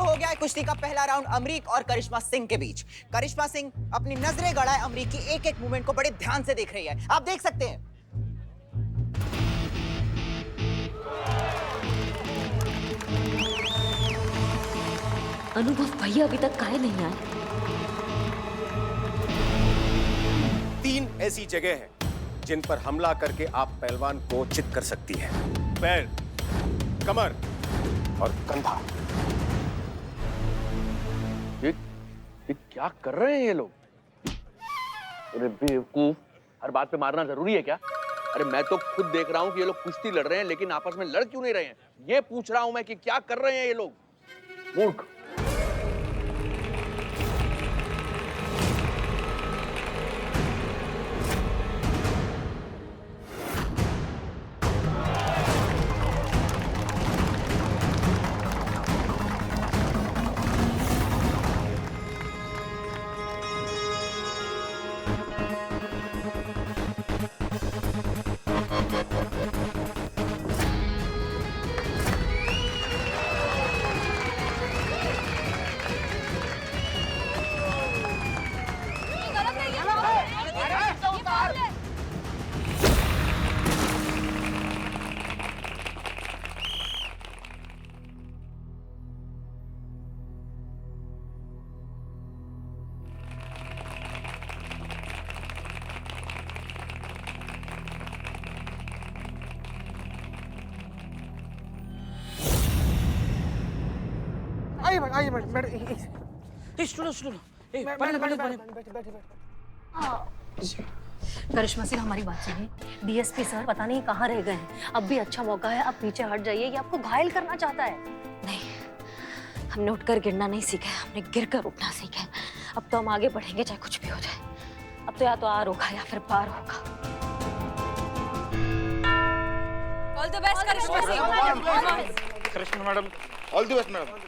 शुरू हो गया है कुश्ती का पहला राउंड अमरीक और करिश्मा सिंह के बीच। करिश्मा सिंह अपनी नजरें गड़ाए अमरीक की एक एक मूवमेंट को बड़े ध्यान से देख रही है। आप देख सकते हैं। अनुभव भैया अभी तक काहे नहीं आए? 3 ऐसी जगह हैं जिन पर हमला करके आप पहलवान को चित कर सकती हैं। पैर, कमर और कंधा। ये क्या कर रहे हैं ये लोग? अरे बेवकूफ, हर बात पे मारना जरूरी है क्या? अरे मैं तो खुद देख रहा हूँ कि ये लोग कुश्ती लड़ रहे हैं, लेकिन आपस में लड़ क्यों नहीं रहे हैं? ये पूछ रहा हूं मैं कि क्या कर रहे हैं ये लोग? मूर्ख। आइए मैडम। करिश्मा सिंह, हमारी बात सुनिए। डीएसपी सर पता नहीं कहाँ रह गए हैं। अब भी अच्छा मौका है, आप पीछे हट जाइए। ये आपको घायल करना चाहता है। नहीं, हमने उठकर गिरना नहीं सीखा है, हमने गिरकर उठना सीखा है। अब तो हम आगे बढ़ेंगे चाहे कुछ भी हो जाए। अब तो या तो आर होगा या फिर पार होगा। All the best Karishma Singh. Karishma madam, all the best madam.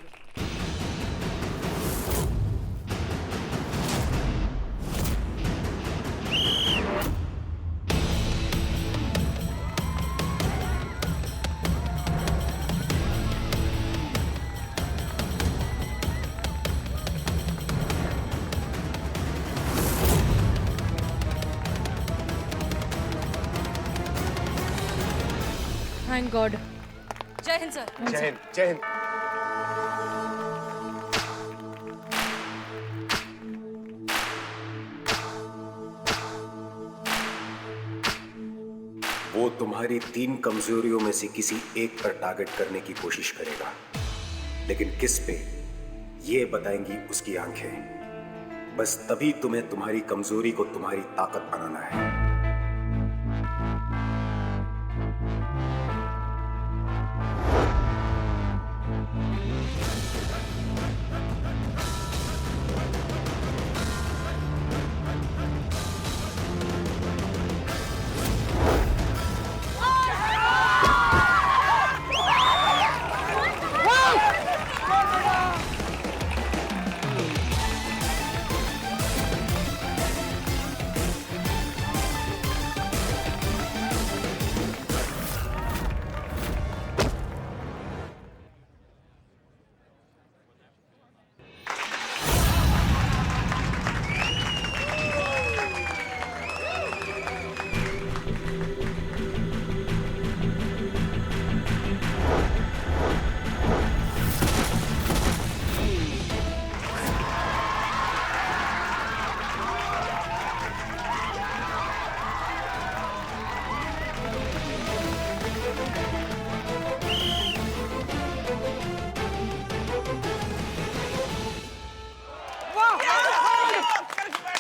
Thank God. जय हिंद सर। जय हिंद, जय हिंद। वो तुम्हारी 3 कमजोरियों में से किसी एक पर टारगेट करने की कोशिश करेगा, लेकिन किस पे ये बताएंगी उसकी आंखें। बस तभी तुम्हें तुम्हारी कमजोरी को तुम्हारी ताकत बनाना है।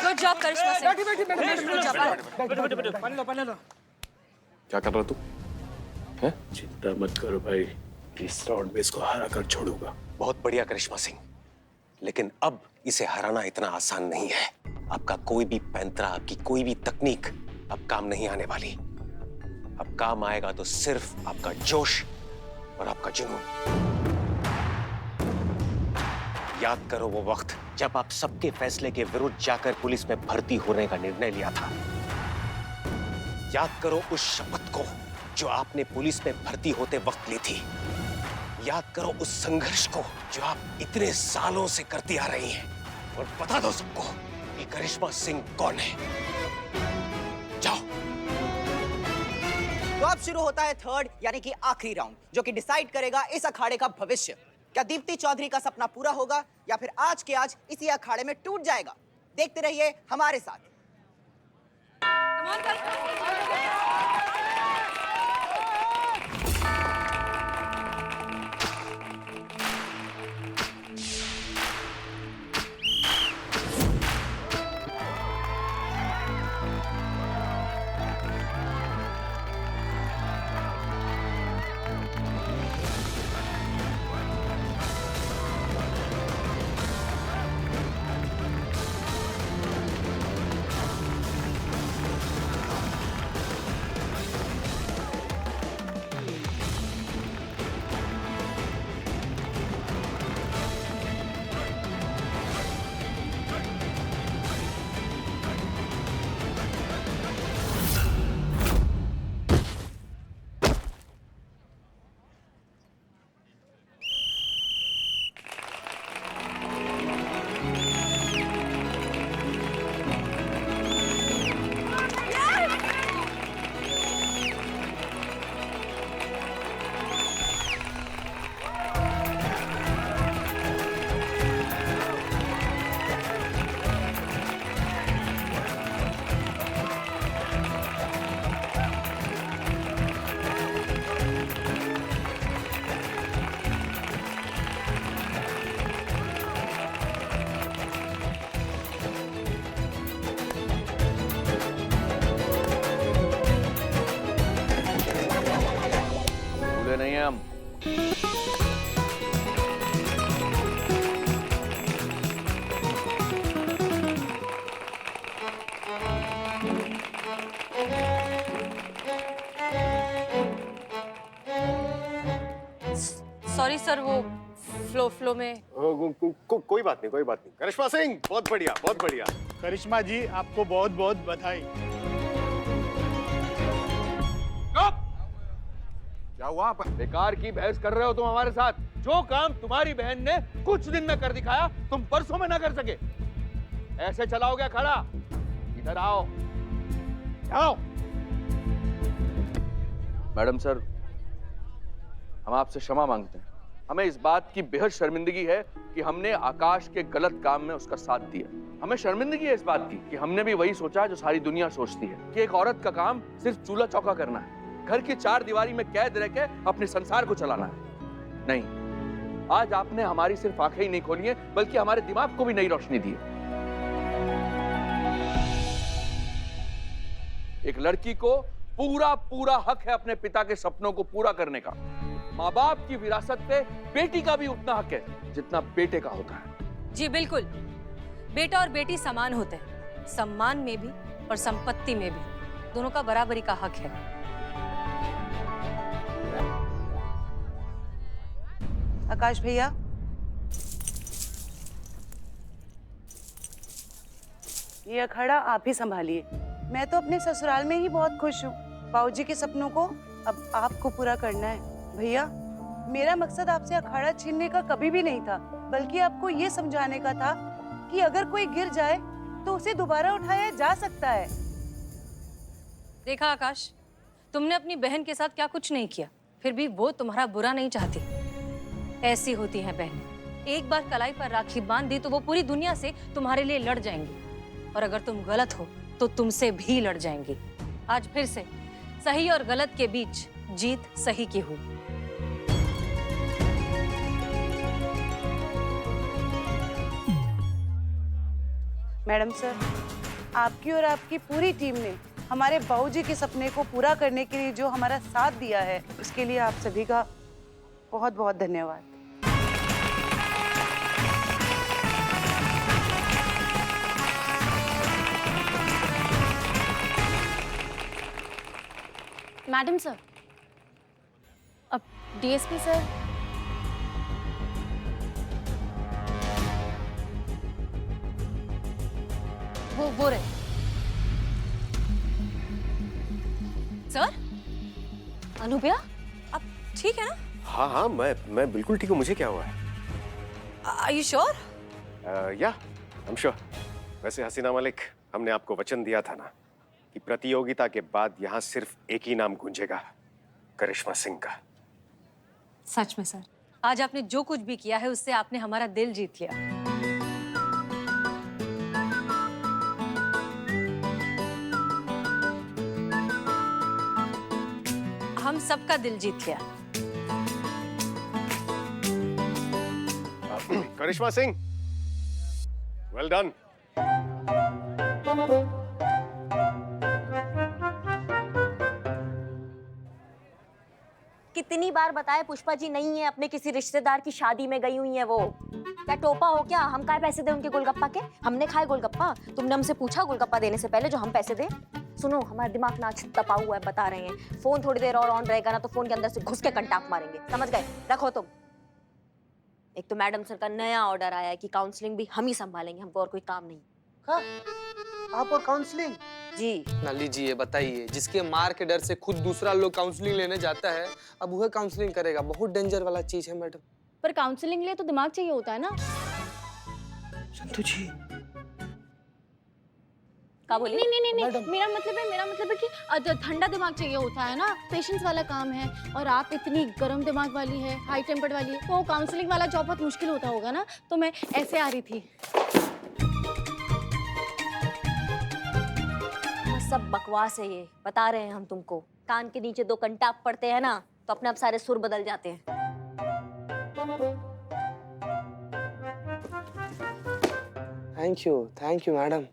गुड जॉब करिश्मा सिंह। क्या कर रहा तू? चिंता मत करो भाई, इस राउंड में इसको हरा कर छोड़ूंगा। बहुत बढ़िया करिश्मा सिंह, लेकिन अब इसे हराना इतना आसान नहीं है। आपका कोई भी पैंतरा, आपकी कोई भी तकनीक अब काम नहीं आने वाली। अब काम आएगा तो सिर्फ आपका जोश और आपका जुनून। याद करो वो वक्त जब आप सबके फैसले के विरुद्ध जाकर पुलिस में भर्ती होने का निर्णय लिया था। याद करो उस शपथ को जो आपने पुलिस में भर्ती होते वक्त ली थी। याद करो उस संघर्ष को जो आप इतने सालों से करती आ रही हैं, और बता दो सबको कि करिश्मा सिंह कौन है। जाओ। तो अब शुरू होता है थर्ड यानी कि आखिरी राउंड, जो कि डिसाइड करेगा इस अखाड़े का भविष्य। क्या दीप्ति चौधरी का सपना पूरा होगा या फिर आज के आज इसी अखाड़े में टूट जाएगा? देखते रहिए हमारे साथ। Come on, करिश्मा। नहीं है हम। सॉरी सर, वो फ्लो में। कोई बात नहीं, कोई बात नहीं। करिश्मा सिंह, बहुत बढ़िया, बहुत बढ़िया। करिश्मा जी, आपको बहुत बहुत बधाई। क्या हुआ? बेकार की बहस कर रहे हो तुम हमारे साथ। जो काम तुम्हारी बहन ने कुछ दिन में कर दिखाया, तुम परसों में ना कर सके। ऐसे चलाओगे खड़ा? इधर आओ, आओ। मैडम सर, हम आपसे क्षमा मांगते हैं। हमें इस बात की बेहद शर्मिंदगी है कि हमने आकाश के गलत काम में उसका साथ दिया। हमें शर्मिंदगी है इस बात की कि हमने भी वही सोचा जो सारी दुनिया सोचती है कि एक औरत का काम सिर्फ चूल्हा चौका करना है, घर की चार दीवारी में कैद रह के अपने संसार को चलाना है। नहीं, आज आपने हमारी सिर्फ आंखें ही नहीं खोली हैं, बल्कि हमारे दिमाग को भी नई रोशनी दी है। एक लड़की को पूरा पूरा हक है अपने पिता के सपनों को पूरा करने का। माँ बाप की विरासत पे बेटी का भी उतना हक है जितना बेटे का होता है। जी बिल्कुल, बेटा और बेटी समान होते हैं, सम्मान में भी और संपत्ति में भी। दोनों का बराबरी का हक है। आकाश भैया, ये अखाड़ा आप ही संभालिए। मैं तो अपने ससुराल में ही बहुत खुश हूँ। बाबूजी के सपनों को अब आपको पूरा करना है। भैया, मेरा मकसद आपसे अखाड़ा छीनने का कभी भी नहीं था, बल्कि आपको ये समझाने का था कि अगर कोई गिर जाए तो उसे दोबारा उठाया जा सकता है। देखा आकाश, तुमने अपनी बहन के साथ क्या कुछ नहीं किया, फिर भी वो तुम्हारा बुरा नहीं चाहती। ऐसी होती हैं बहनें। एक बार कलाई पर राखी बांध दी तो वो पूरी दुनिया से तुम्हारे लिए लड़ जाएंगी, और अगर तुम गलत हो तो तुमसे भी लड़ जाएंगी। आज फिर से सही और गलत के बीच जीत सही की हुई। मैडम सर, आपकी और आपकी पूरी टीम ने हमारे बाबूजी के सपने को पूरा करने के लिए जो हमारा साथ दिया है, उसके लिए आप सभी का बहुत बहुत धन्यवाद। मैडम सर, अब डीएसपी सर। वो रहे। सर, अनुप्रिया, अब ठीक है ना? हाँ हाँ, मैं बिल्कुल ठीक हूँ। मुझे क्या हुआ है? Are you sure? या आई एम श्योर। वैसे हसीना मलिक, हमने आपको वचन दिया था ना कि प्रतियोगिता के बाद यहाँ सिर्फ एक ही नाम गूंजेगा, करिश्मा सिंह का। सच में सर, आज आपने जो कुछ भी किया है उससे आपने हमारा दिल जीत लिया। हम सबका दिल जीत लिया। करिश्मा सिंह, वेल डन। कितनी बार बताए पुष्पा जी नहीं है, अपने किसी रिश्तेदार की शादी में गई हुई है वो। क्या टोपा हो क्या? हम काय पैसे दे उनके गोलगप्पा के? हमने खाए गोलगप्पा? तुमने हमसे पूछा गोलगप्पा देने से पहले जो हम पैसे दे? सुनो, हमारा दिमाग ना आज तपा हुआ है, बता रहे हैं। फोन थोड़ी देर और ऑन रहेगा ना तो फोन के अंदर से घुस के कंटाप मारेंगे, समझ गए? रखो तुम। एक तो मैडम सर का नया ऑर्डर आया है कि काउंसलिंग भी हम ही संभालेंगे, हमको और कोई काम नहीं। हाँ, आप और काउंसलिंग? जी ना लीजिए, बताइए, जिसके मार के डर से खुद दूसरा लोग काउंसलिंग लेने जाता है, अब वह काउंसलिंग करेगा? बहुत डेंजर वाला चीज है मैडम। पर काउंसलिंग लिए तो दिमाग चाहिए होता है ना। संतु जी, क्या बोली? नहीं, मेरा मतलब है कि ठंडा दिमाग चाहिए होता है ना, पेशेंस वाला काम है। और आप इतनी गर्म दिमाग वाली है, हाई टेम्पर्ड वाली है, तो काउंसलिंग वाला जॉब बहुत मुश्किल होता होगा ना। तो मैं ऐसे आ रही थी। सब बकवास है ये, बता रहे हैं हम तुमको। कान के नीचे दो कंटाप पड़ते हैं ना तो अपने आप सारे सुर बदल जाते हैं। Thank you madam.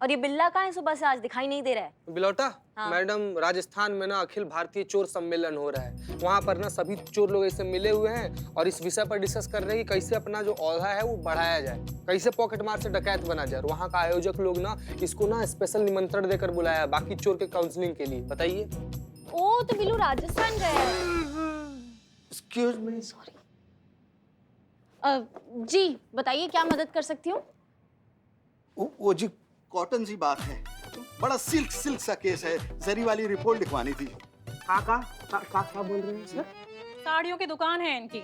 और ये बिल्ला कहाँ है? सुबह से आज दिखाई नहीं दे रहा है। बिलौटा? हाँ। मैडम, राजस्थान में ना अखिल भारतीय चोर सम्मेलन हो रहा है। वहाँ पर ना सभी चोर लोग ऐसे मिले हुए हैं और इस विषय पर डिस्कस कर रहे हैं कि कैसे अपना जो औहदा है वो बढ़ाया जाए, कैसे पॉकेट मार से डकैत बना जाए। और वहाँ का आयोजक लोग ना इसको ना स्पेशल निमंत्रण देकर बुलाया बाकी चोर के काउंसलिंग के लिए। बताइए। ओ, तो बिल्लू राजस्थान गया है। Excuse me, sorry. जी बताइए, क्या मदद कर सकती हूँ? वो जी कॉटन सी बात है, बड़ा सिल्क सा केस है, जरी वाली रिपोर्ट लिखवानी थी। क्या बोल रहे हैं सर? साड़ियों की दुकान है इनकी,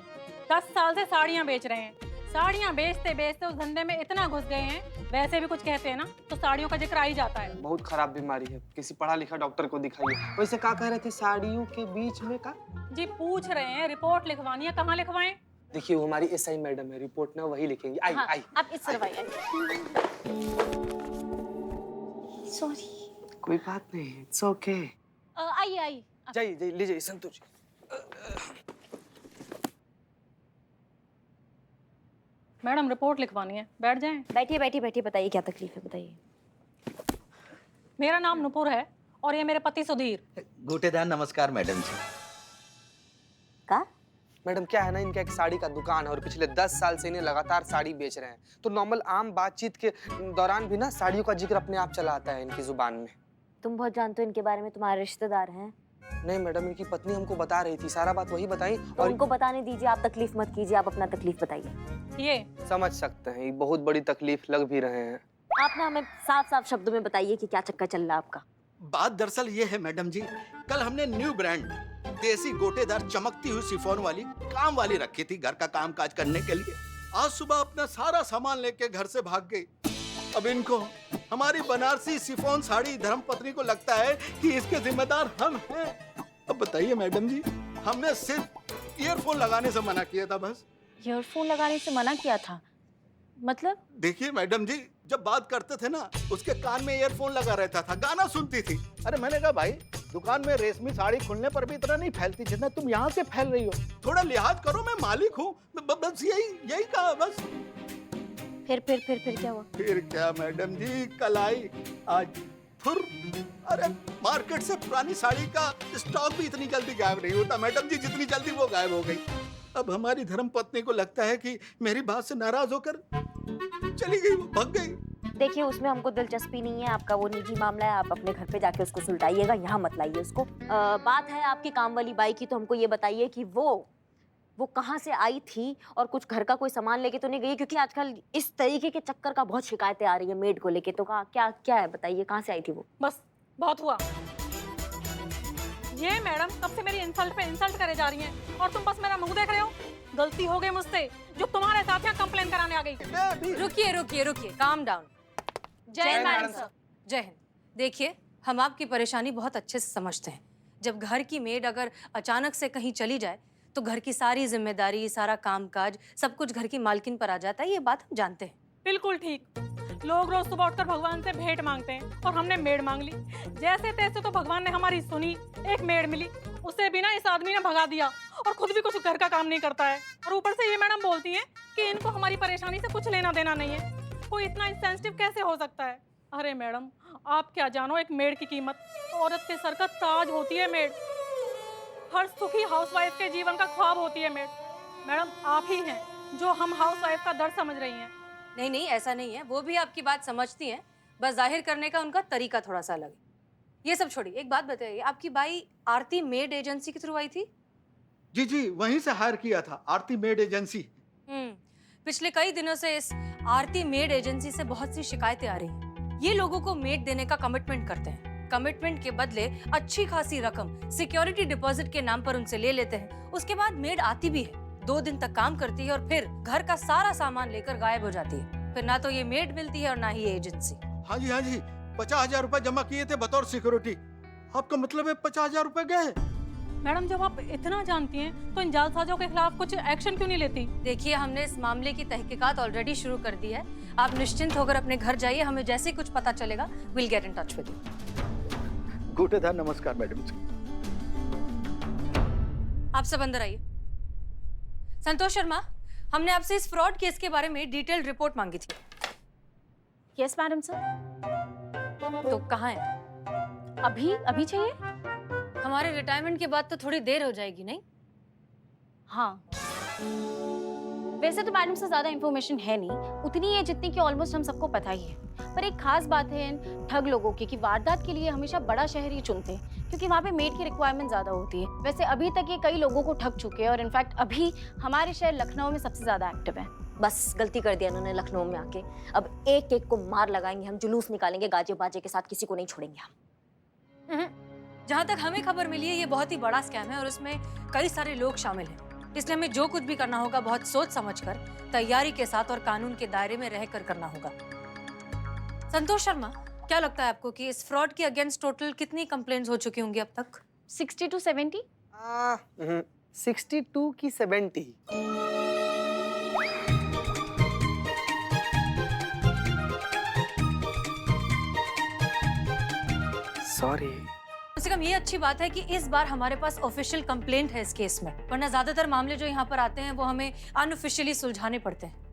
10 साल से साड़ियाँ बेच रहे हैं। साड़ियाँ बेचते बेचते उस धंधे में इतना घुस गए हैं, वैसे भी कुछ कहते हैं ना तो साड़ियों का जिक्र आ ही जाता है। बहुत खराब बीमारी है, किसी पढ़ा लिखा डॉक्टर को दिखाइए। वैसे क्या कह रहे थे, साड़ियों के बीच में का? जी पूछ रहे हैं, रिपोर्ट लिखवानी है, कहाँ लिखवाएं? देखिए, वो हमारी एसआई मैडम है, रिपोर्ट ना वही लिखेंगी। आई हाँ, आई आप इस तरफ आइए। सॉरी। कोई बात नहीं, इट्स ओके। आइए। जाइए लीजिए संतोष जी। मैडम रिपोर्ट लिखवानी है, बैठ जाएं। बैठिए, बताइए क्या तकलीफ है, बताइए। मेरा नाम नुपुर है और ये मेरे पति सुधीर। गोटेदार नमस्कार मैडम जी। का? मैडम क्या है ना, इनका एक साड़ी का दुकान है और पिछले 10 साल से इन्हें लगातार साड़ी बेच रहे हैं। तो नॉर्मल आम बातचीत के दौरान भी ना साड़ियों का जिक्र अपने आप चला आता है इनकी जुबान में। तुम बहुत जानते हो इनके बारे में, तुम्हारे रिश्तेदार हैं। नहीं मैडम, इनकी पत्नी हमको बता रही थी, सारा बात वही बताई। तो उनको बताने दीजिए, आप तकलीफ मत कीजिए, आप अपना तकलीफ बताइए। ये समझ सकते हैं, ये बहुत बड़ी तकलीफ लग भी रहे हैं। आप ना हमें साफ शब्दों में बताइए कि क्या चक्कर चल रहा है आपका। बात दरअसल ये है मैडम जी, कल हमने न्यू ब्रांड देसी गोटेदार चमकती हुई शिफॉन वाली काम वाली रखी थी घर का काम काज करने के लिए। आज सुबह अपना सारा सामान लेके घर से भाग गई। अब इनको हमारी बनारसी शिफॉन साड़ी धर्मपत्नी को लगता है कि इसके जिम्मेदार हम हैं। अब बताइए मैडम जी, हमने सिर्फ ईयरफोन लगाने से मना किया था बस। ईयरफोन लगाने से मना किया था? मतलब? देखिए मैडम जी, जब बात करते थे ना उसके कान में ईयरफोन लगा रहता था, गाना सुनती थी। अरे मैंने कहा भाई, दुकान में रेशमी साड़ी खुलने पर भी इतना नहीं फैलती जितना तुम यहाँ से फैल रही हो। थोड़ा लिहाज करो, मैं मालिक हूँ। बस यही कहा बस। फिर क्या हुआ? फिर क्या मैडम जी, कल आई आज फुर। अरे मार्केट से पुरानी साड़ी का स्टॉक भी इतनी जल्दी गायब नहीं होता मैडम जी, जितनी जल्दी वो गायब हो गई। अब हमारी धर्मपत्नी को लगता है कि मेरी बात से नाराज होकर चली गई, वो भाग गई। देखिए, उसमें हमको दिलचस्पी नहीं है, आपका वो निजी मामला है, आप अपने घर पे जाके उसको सुलझाइएगा, यहाँ मत लाइए उसको। बात है आपकी काम वाली बाई की, तो हमको ये बताइए कि वो कहाँ से आई थी और कुछ घर का कोई सामान लेके तो नहीं गई? क्योंकि आजकल इस तरीके के चक्कर का बहुत शिकायतें आ रही है मेड को लेके। तो क्या है, बताइए कहाँ से आई थी वो? बस बहुत हुआ। ये मैडम कब से मेरी इंसल्ट पे इंसल्ट करे जा रही हैं और तुम बस मेरा मुंह देख रहे हो। गलती हो गई मुझसे जो तुम्हारे साथ यहाँ कंप्लेन कराने आ गई। रुकिए रुकिए रुकिए, काम डाउन। जय मैडम सर। जय हिंद। देखिए, हम आपकी परेशानी बहुत अच्छे से समझते हैं। जब घर की मेड अगर अचानक से कहीं चली जाए तो घर की सारी जिम्मेदारी, सारा कामकाज, सब कुछ घर की मालकिन पर आ जाता है। ये बात हम जानते हैं। बिल्कुल ठीक। लोग रोज सुबह उठकर भगवान से भेंट मांगते हैं और हमने मेड मांग ली। जैसे तैसे तो भगवान ने हमारी सुनी, एक मेड मिली, उसे भी ना इस आदमी ने भगा दिया और खुद भी कुछ घर का काम नहीं करता है। और ऊपर से ये मैडम बोलती हैं कि इनको हमारी परेशानी से कुछ लेना देना नहीं है। कोई इतना इंसेंसिटिव कैसे हो सकता है? अरे मैडम, आप क्या जानो एक मेड की कीमत। औरत के सर का ताज होती है मेड। हर सुखी हाउसवाइफ के जीवन का ख्वाब होती है मेड। मैडम, आप ही हैं जो हम हाउसवाइफ का दर्द समझ रही हैं। नहीं नहीं, ऐसा नहीं है। वो भी आपकी बात समझती हैं, बस जाहिर करने का उनका तरीका थोड़ा सा अलग है। ये सब छोड़िए, एक बात बताइए, आपकी बाई आरती मेड एजेंसी के थ्रू आई थी? जी जी, वहीं से हायर किया था, आरती मेड एजेंसी। पिछले कई दिनों से इस आरती मेड एजेंसी से बहुत सी शिकायतें आ रही हैं। ये लोगों को मेड देने का कमिटमेंट करते हैं। कमिटमेंट के बदले अच्छी खासी रकम सिक्योरिटी डिपॉजिट के नाम पर उनसे ले लेते हैं। उसके बाद मेड आती भी है, 2 दिन तक काम करती है और फिर घर का सारा सामान लेकर गायब हो जाती है। फिर ना तो ये मेड मिलती है और ना ही ये एजेंसी। हाँ जी, 50,000 रुपए जमा किए थे बतौर सिक्योरिटी। आपका मतलब है 50,000 रुपए गए? मैडम, जब आप इतना जानती हैं तो इन जालसाजों के खिलाफ कुछ एक्शन क्यों नहीं लेती? देखिए, हमने इस मामले की तहकीकात ऑलरेडी शुरू कर दी है। आप निश्चिंत होकर अपने घर जाइए। हमें जैसे कुछ पता चलेगा will get in touch with you. गोटेदार नमस्कार मैडम जी। आप सब अंदर आइए। संतोष शर्मा, हमने आपसे इस फ्रॉड केस के बारे में डिटेल्ड रिपोर्ट मांगी थी। Yes madam sir. तो कहाँ है? अभी चाहिए? हमारे रिटायरमेंट के बाद तो थोड़ी देर हो जाएगी, नहीं? हाँ, वैसे तो मैडम से ज्यादा इन्फॉर्मेशन है नहीं, उतनी है जितनी कि ऑलमोस्ट हम सबको पता ही है। पर एक खास बात है इन ठग लोगों की कि वारदात के लिए हमेशा बड़ा शहर ही चुनते हैं क्योंकि वहाँ पे मेड की रिक्वायरमेंट ज्यादा होती है। वैसे अभी तक ये कई लोगों को ठग चुके हैं और इनफैक्ट अभी हमारे शहर लखनऊ में सबसे ज्यादा एक्टिव है। बस गलती कर दिया इन्होंने लखनऊ में आके। अब एक एक को मार लगाएंगे हम, जुलूस निकालेंगे गाजे बाजे के साथ, किसी को नहीं छोड़ेंगे हम। जहाँ तक हमें खबर मिली है, ये बहुत ही बड़ा स्कैम है और इसमें कई सारे लोग शामिल हैं। इसलिए हमें जो कुछ भी करना होगा बहुत सोच समझकर, तैयारी के साथ और कानून के दायरे में रहकर करना होगा। संतोष शर्मा, क्या लगता है आपको कि इस फ्रॉड के अगेंस्ट टोटल कितनी कंप्लेंट्स हो चुकी होंगी अब तक? 60 to 70? 62 की 70। सॉरी। कम से कम ये अच्छी बात है कि इस बार हमारे पास ऑफिशियल कंप्लेंट है इस केस में, वरना ज्यादातर मामले जो यहाँ पर आते हैं वो हमें अनऑफिशियली सुलझाने पड़ते हैं।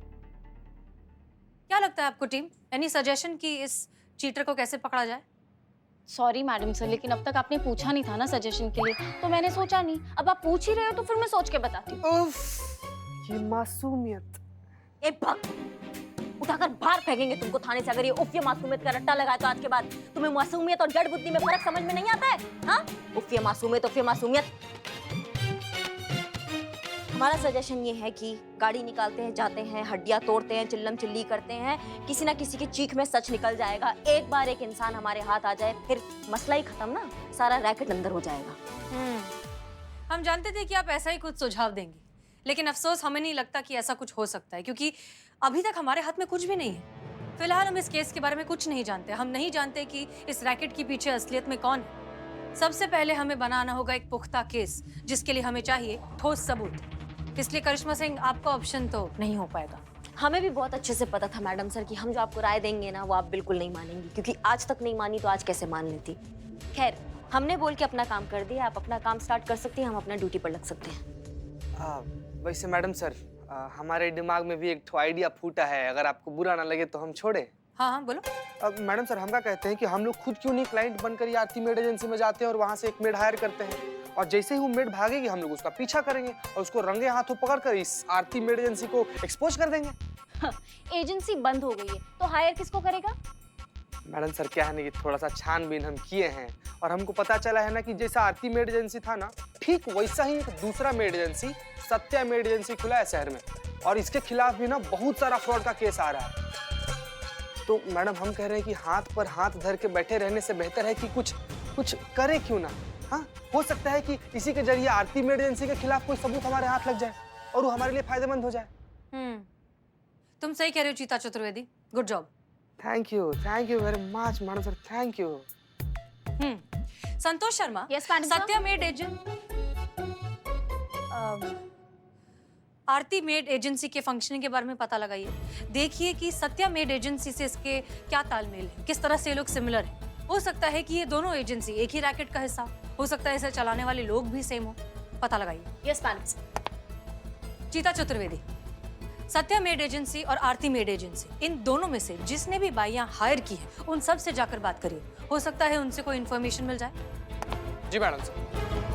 क्या लगता है आपको टीम? एनी सजेशन कि इस चीटर को कैसे पकड़ा जाए? सॉरी मैडम सर, लेकिन अब तक आपने पूछा नहीं था ना सजेशन के लिए, तो मैंने सोचा नहीं। अब आप पूछ ही रहे हो तो फिर मैं सोच के बताती हूँ। ये मासूमियत। ए भग, उठाकर बाहर फेंकेंगे तुमको थाने से अगर ये उफ ये मासूमियत का रट्टा लगाया तो आज के बाद। तुम्हें मासूमियत और जड़ बुद्धि में फर्क समझ में नहीं आता है? हाँ, उफ ये मासूमियत। हमारा सजेशन ये है कि गाड़ी निकालते हैं, जाते हैं, हड्डियां तोड़ते हैं, चिल्लम चिल्ली करते हैं, किसी ना किसी की चीख में सच निकल जाएगा। एक बार एक इंसान हमारे हाथ आ जाए फिर मसला ही खत्म ना, सारा रैकेट अंदर हो जाएगा। हम जानते थे कि आप ऐसा ही कुछ सुझाव देंगी, लेकिन अफसोस हमें नहीं लगता कि ऐसा कुछ हो सकता है, क्योंकि अभी तक हमारे हाथ में कुछ भी नहीं है। फिलहाल हम इस केस के बारे में कुछ नहीं जानते। हम नहीं जानते कि इस रैकेट के पीछे असलियत में कौन है। सबसे पहले हमें बनाना होगा एक पुख्ता केस, जिसके लिए हमें चाहिए ठोस सबूत। इसलिए करिश्मा सिंह, आपका ऑप्शन तो नहीं हो पाएगा। हमें भी बहुत अच्छे से पता था मैडम सर कि हम जो आपको राय देंगे ना वो आप बिल्कुल नहीं मानेंगी, क्योंकि आज तक नहीं मानी तो आज कैसे मान लेती। खैर, हमने बोल के अपना काम कर दिया, आप अपना काम स्टार्ट कर सकती हैं, हम अपना ड्यूटी पर लग सकते हैं। वैसे मैडम सर, हमारे दिमाग में भी एक ठो आइडिया फूटा है, अगर आपको बुरा ना लगे तो हम छोड़े। हाँ हाँ बोलो। मैडम सर, हम क्या कहते हैं कि हम लोग खुद क्यों नहीं क्लाइंट बनकर ये आरती मेड एजेंसी में जाते हैं और वहाँ से एक मेड हायर करते हैं, और जैसे ही वो मेड भागेगी हम लोग उसका पीछा करेंगे और उसको रंगे हाथों पकड़कर इस आरती मेड एजेंसी को एक्सपोज कर देंगे। एजेंसी बंद हो गई है तो हायर किसको करेगा? मैडम सर, क्या है ना कि थोड़ा सा छानबीन हम किए हैं और हमको पता चला है ना कि जैसा आरती मेड एजेंसी था ना, ठीक वैसा ही एक दूसरा made agency, Satya made agency खुला है शहर में, और इसके खिलाफ भी ना बहुत सारा फ्रॉड का केस आ रहा है। तो मैडम हम कह रहे हैं कि हाथ पर हाथ धर के बैठे रहने से बेहतर है कि कुछ करे क्यों ना। हाँ, हो सकता है कि इसी के जरिए आरती मेड एजेंसी के खिलाफ कोई सबूत हमारे हाथ लग जाए और वो हमारे लिए फायदेमंद हो जाए। तुम सही कह रहे हो चीता Chaturvedi, good job. Thank you very much madam sir, thank you. Santosh Sharma, Yes, madam, sir. Satya made agent Aarti made agency के फंक्शनिंग के बारे में पता लगाइए। देखिए कि सत्या मेड एजेंसी से इसके क्या तालमेल है, किस तरह से ये लोग सिमिलर हैं। हो सकता है कि ये दोनों एजेंसी एक ही रैकेट का हिस्सा हो सकता है, इसे चलाने वाले लोग भी सेम हो। पता लगाइए। Yes madam. चीता चतुर्वेदी, सत्या मेड एजेंसी और आरती मेड एजेंसी, इन दोनों में से जिसने भी बाइयां हायर की है उन सब से जाकर बात करिए। हो सकता है उनसे कोई इन्फॉर्मेशन मिल जाए। जी मैडम सर।